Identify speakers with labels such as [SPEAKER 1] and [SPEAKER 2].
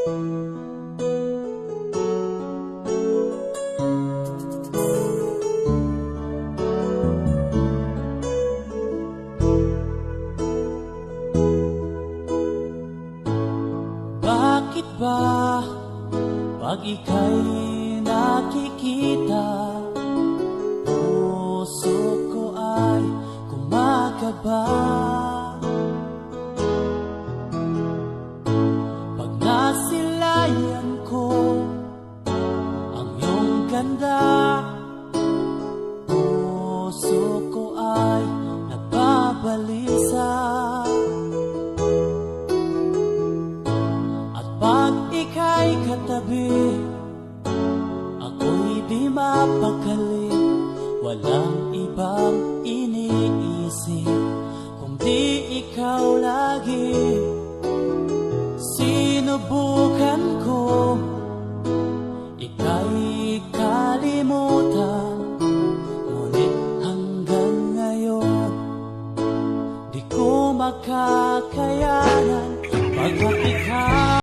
[SPEAKER 1] Bakit ba pag ika'y nakikita, puso ko ay kumakaba? Pag nasilayan ko ang iyong ganda, puso ko ay nagbabalisa. Pag ika'y katabi, ako'y di mapakali. Walang ibang iniisip kundi ikaw lagi. Sinubukan ko ika'y kalimutan, ngunit hanggang ngayon di ko makakayanan. Pagkat ikaw